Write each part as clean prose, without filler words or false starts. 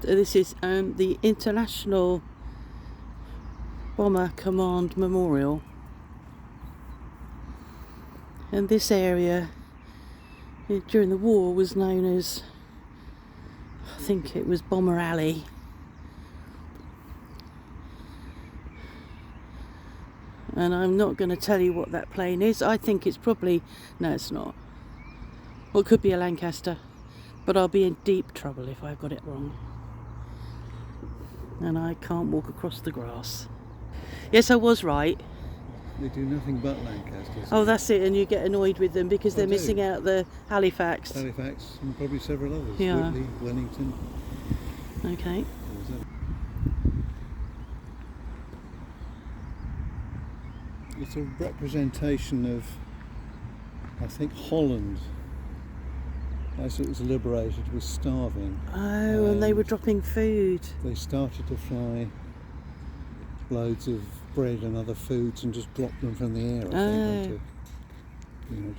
This is the International Bomber Command Memorial. And this area during the war was known as, I think it was Bomber Alley. And I'm not going to tell you what that plane is. I think it's probably, no it's not. Well, it could be a Lancaster, but I'll be in deep trouble if I've got it wrong. And I can't walk across the grass. Yes, I was right. They do nothing but Lancasters. Oh, that's it, and you get annoyed with them because they're missing out the Halifax. Halifax and probably several others. Yeah. Whitley, Wellington. Okay. It's a representation of, I think, Holland, as it was liberated, was starving. Oh, and they were dropping food. They started to fly loads of bread and other foods and just drop them from the air, I think,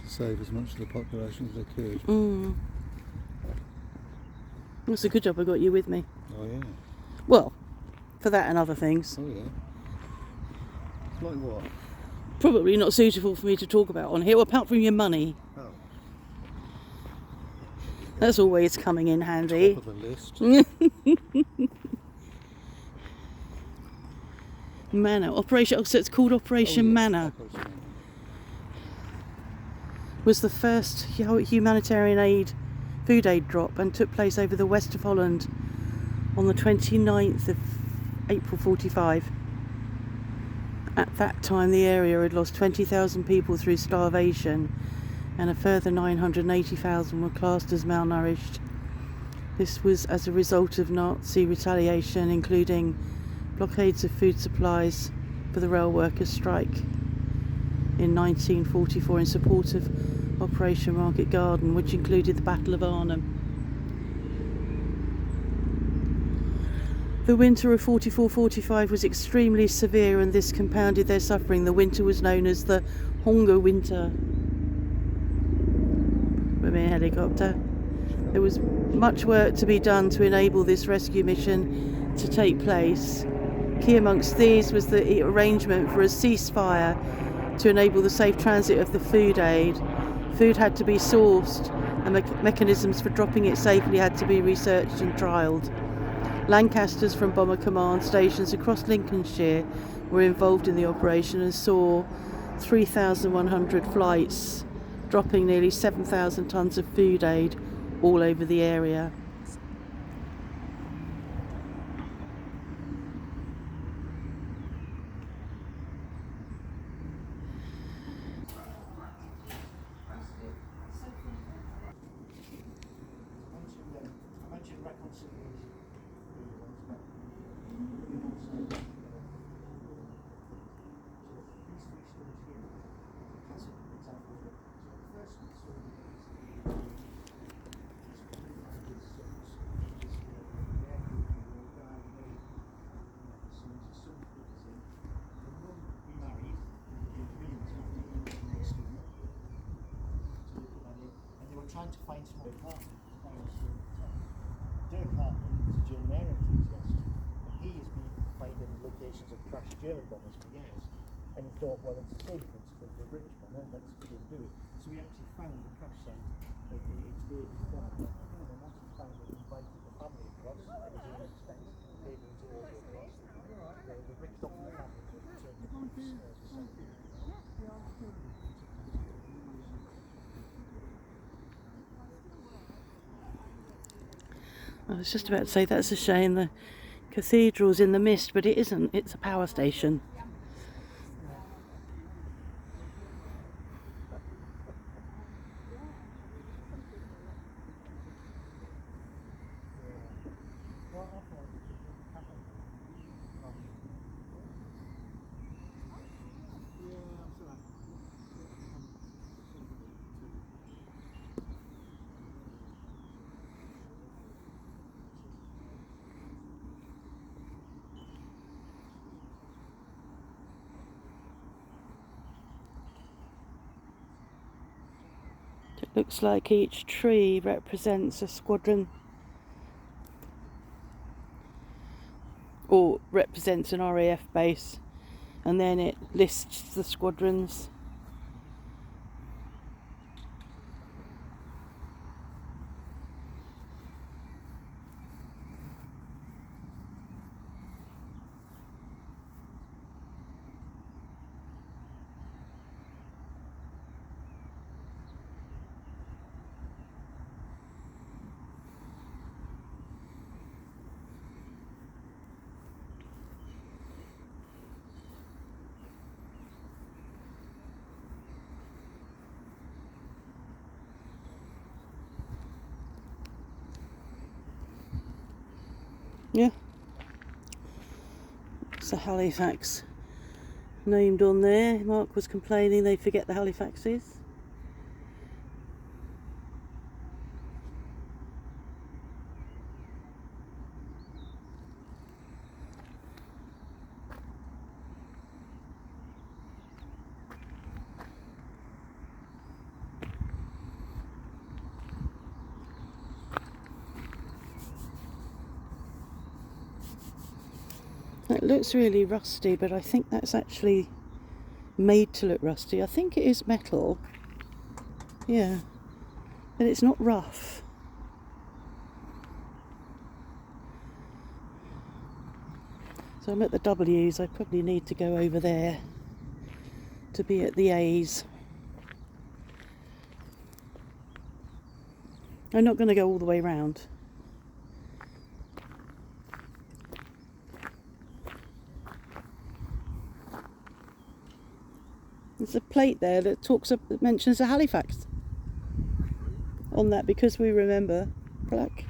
to save as much of the population as they could. Mm. That's a good job I got you with me. Oh yeah. Well, for that and other things. Oh yeah. Like what? Probably not suitable for me to talk about on here, apart from your money. Oh. That's always coming in handy. Top of the list. Manna. Operation, so it's called Operation Manna. Was the first humanitarian food aid drop and took place over the west of Holland on the 29th of April 45. At that time the area had lost 20,000 people through starvation and a further 980,000 were classed as malnourished. This was as a result of Nazi retaliation, including blockades of food supplies for the rail workers' strike in 1944 in support of Operation Market Garden, which included the Battle of Arnhem. The winter of 44-45 was extremely severe, and this compounded their suffering. The winter was known as the Hunger Winter. With a helicopter. There was much work to be done to enable this rescue mission to take place. Key amongst these was the arrangement for a ceasefire to enable the safe transit of the food aid. Food had to be sourced, and mechanisms for dropping it safely had to be researched and trialled. Lancasters from Bomber Command stations across Lincolnshire were involved in the operation and saw 3,100 flights, dropping nearly 7,000 tonnes of food aid all over the area. Trying to find some Dirk Hartman is a German air enthusiast, and he has been finding locations of crashed German bombers for years, and he thought, well, it's a safe principle for a British bomber, let's do it. So he actually found the crash site of the exploded bomber, and once he found it, he invited the family across at his own expense, paid them to all go across. The ripped off the family to return the goods to safety. I was just about to say that's a shame, the cathedral's in the mist, but it isn't, it's a power station. It looks like each tree represents a squadron or represents an RAF base, and then it lists the squadrons. Yeah, it's a Halifax named on there. Mark was complaining they forget the Halifaxes. It looks really rusty, but I think that's actually made to look rusty. I think it is metal. Yeah, but it's not rough. So I'm at the W's. I probably need to go over there to be at the A's. I'm not going to go all the way round. There's a plate there that mentions the Halifax on that, because we remember black.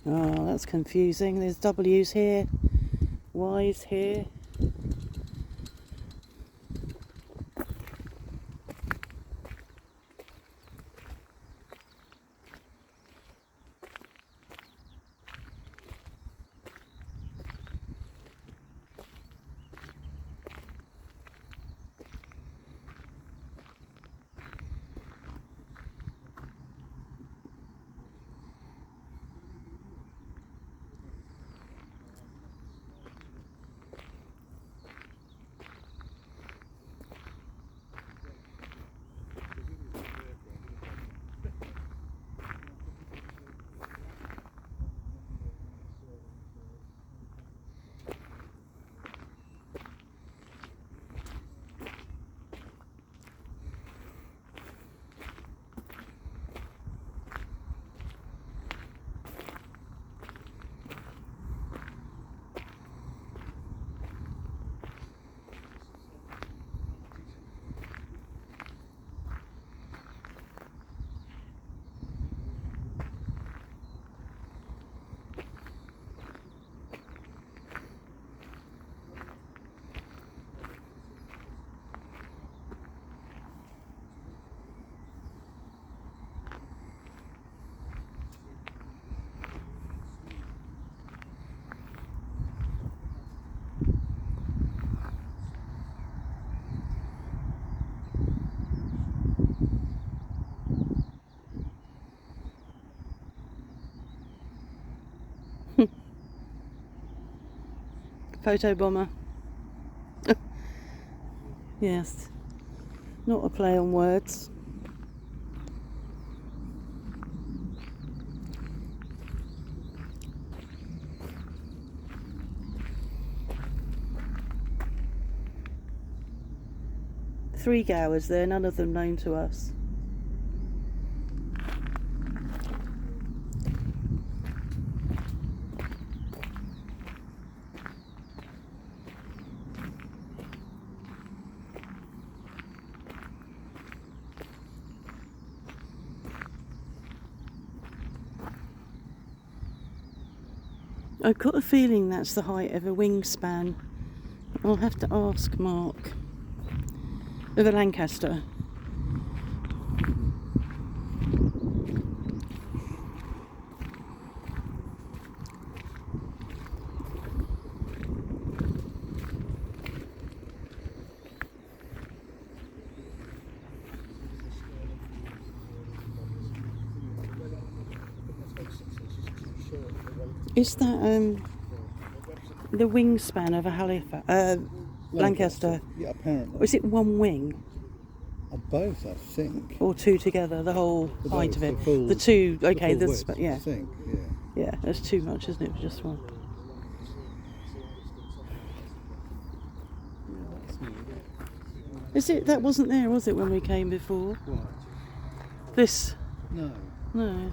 Oh, that's confusing. There's W's here, Y's here. Photo bomber. Yes, not a play on words. Three Gowers there, none of them known to us. I've got a feeling that's the height of a wingspan. I'll have to ask Mark. Of a Lancaster. Is that the wingspan of a Lancaster? Yeah, apparently. Or is it one wing Both, I think. or two together? The whole height of it. The two. Okay. The full width, yeah. I think. Yeah. Yeah. That's too much, isn't it, for just one? Is it? That wasn't there, was it, when we came before? What? This? No. No.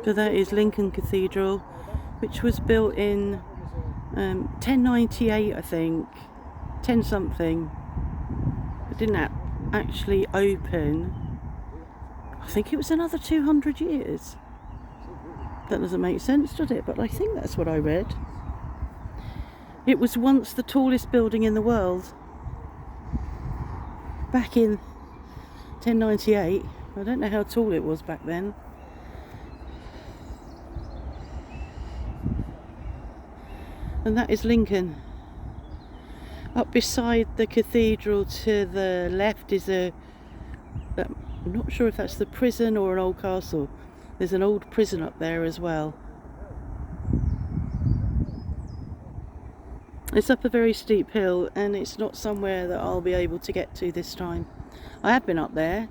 So that is Lincoln Cathedral, which was built in 1098, I think, 10 something. It didn't actually open. I think it was another 200 years. That doesn't make sense, does it? But I think that's what I read. It was once the tallest building in the world. Back in 1098. I don't know how tall it was back then. And that is Lincoln. Up beside the cathedral to the left is I'm not sure if that's the prison or an old castle. There's an old prison up there as well. It's up a very steep hill and it's not somewhere that I'll be able to get to this time. I have been up there,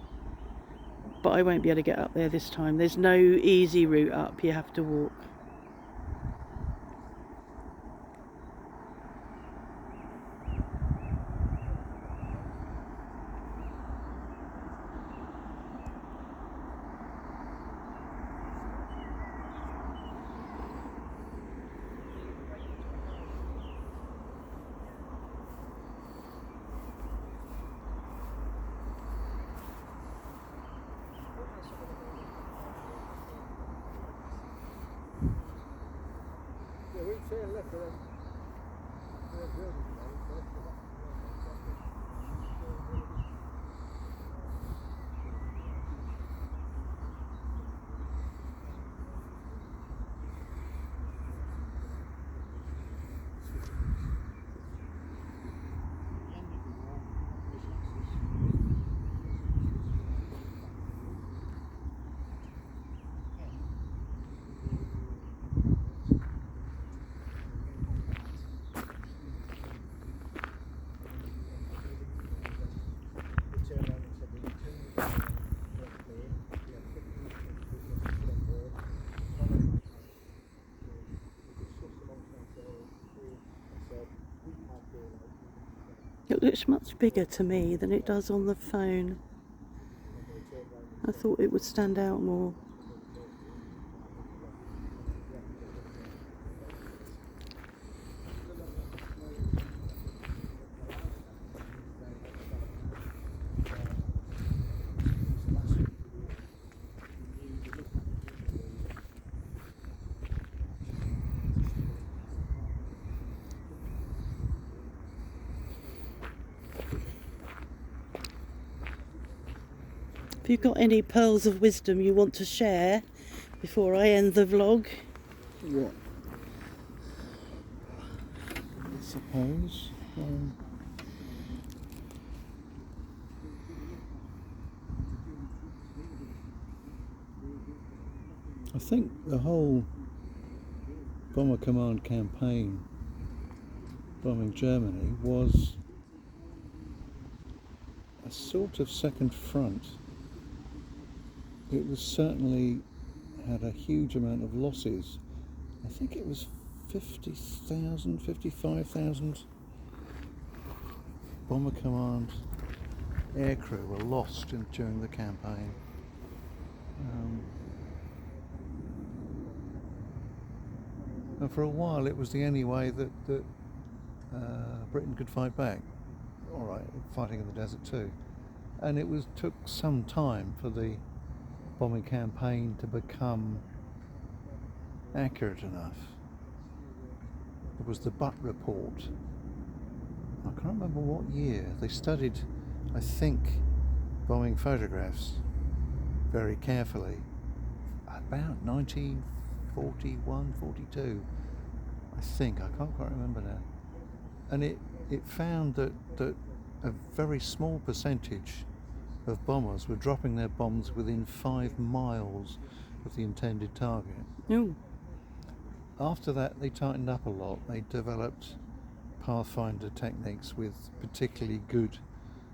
but I won't be able to get up there this time. There's no easy route up, you have to walk. It looks much bigger to me than it does on the phone. I thought it would stand out more. If you've got any pearls of wisdom you want to share before I end the vlog. What? I suppose. I think the whole Bomber Command campaign bombing Germany was a sort of second front. It was certainly had a huge amount of losses. I think it was 50,000, 55,000 Bomber Command aircrew were lost during the campaign. And for a while it was the only way that Britain could fight back. All right, fighting in the desert too. And it took some time for the bombing campaign to become accurate enough. There was the Butt report. I can't remember what year. They studied, I think, bombing photographs very carefully. About 1941, 42, I think. I can't quite remember now. And it found that a very small percentage of bombers were dropping their bombs within 5 miles of the intended target. Ooh. After that, they tightened up a lot. They developed pathfinder techniques with particularly good,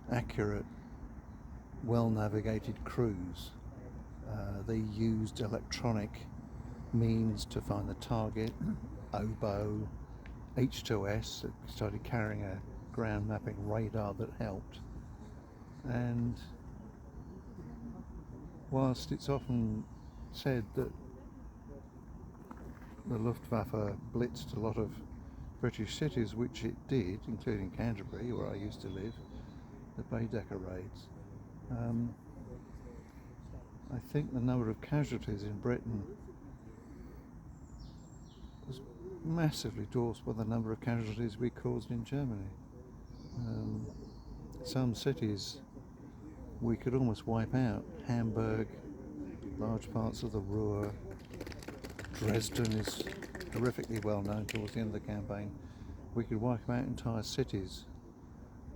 accurate, well-navigated crews. They used electronic means to find the target, oboe, H2S, that started carrying a ground mapping radar that helped. And whilst it's often said that the Luftwaffe blitzed a lot of British cities, which it did, including Canterbury, where I used to live, the Baedeker raids, I think the number of casualties in Britain was massively dwarfed by the number of casualties we caused in Germany. Some cities we could almost wipe out. Hamburg, large parts of the Ruhr, Dresden is horrifically well known towards the end of the campaign. We could wipe out entire cities.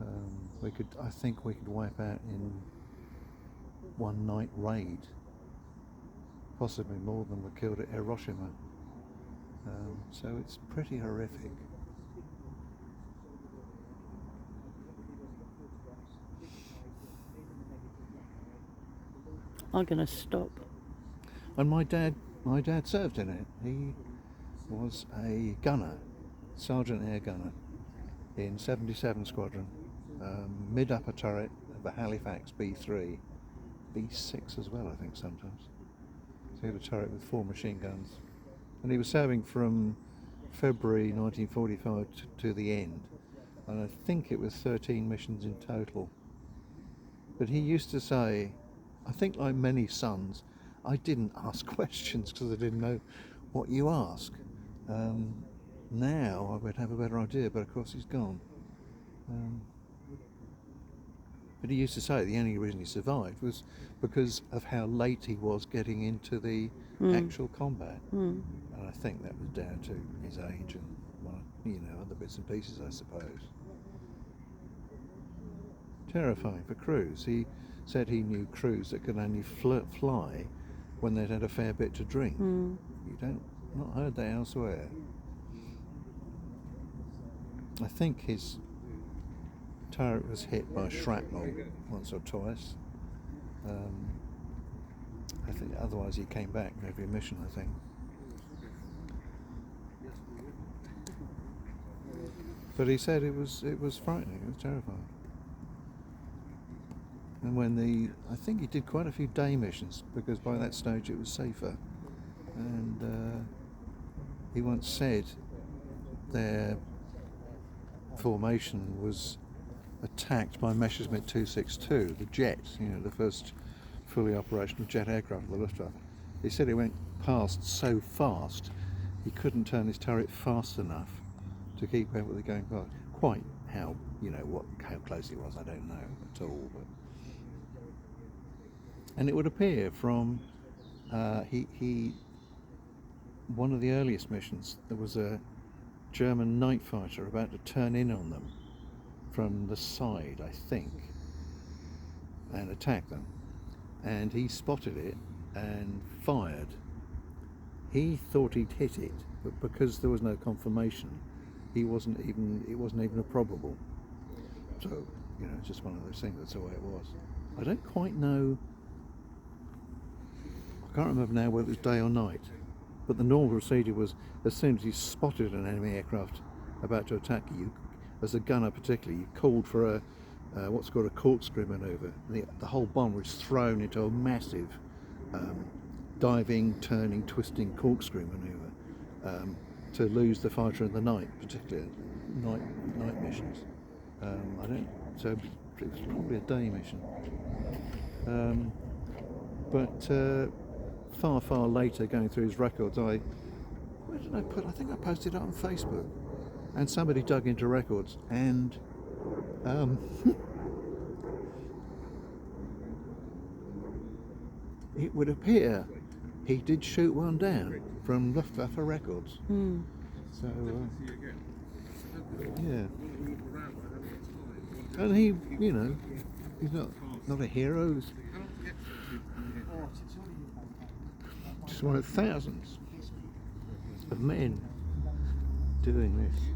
I think we could wipe out in one night raid, possibly more than were killed at Hiroshima. So it's pretty horrific. I'm going to stop. And my dad served in it. He was a gunner, sergeant air gunner in 77 Squadron, mid upper turret of the Halifax B3, B6 as well, I think sometimes. So he had a turret with 4 machine guns, and he was serving from February 1945 to the end, and I think it was 13 missions in total. But he used to say, I think like many sons, I didn't ask questions because I didn't know what you ask. Now I would have a better idea, but of course he's gone. But he used to say the only reason he survived was because of how late he was getting into the actual combat. And I think that was down to his age and, well, other bits and pieces, I suppose. Terrifying for crews. He said he knew crews that could only fly when they'd had a fair bit to drink. Not heard that elsewhere. I think his turret was hit by shrapnel once or twice. I think otherwise he came back every mission, I think. But he said it was frightening, it was terrifying. And I think he did quite a few day missions, because by that stage it was safer. And he once said their formation was attacked by Messerschmitt 262, the jet, the first fully operational jet aircraft of the Luftwaffe. He said it went past so fast he couldn't turn his turret fast enough to keep up with it going past. Quite how close it was, I don't know at all. But and it would appear from one of the earliest missions, there was a German night fighter about to turn in on them from the side, I think, and attack them. And he spotted it and fired he thought he'd hit it, but because there was no confirmation, it wasn't even a probable. So, you know, it's just one of those things. That's the way it was. I don't quite know. I can't remember now whether it was day or night, but the normal procedure was as soon as you spotted an enemy aircraft about to attack you, as a gunner particularly, you called for a what's called a corkscrew manoeuvre. The whole bomb was thrown into a massive diving, turning, twisting corkscrew manoeuvre to lose the fighter in the night, particularly night missions. So it was probably a day mission. But far later, going through his records, where did I put? I think I posted it on Facebook, and somebody dug into records, and it would appear he did shoot one down from Luftwaffe records. So yeah, and he, you know, he's not a hero. He's just one of thousands of men doing this.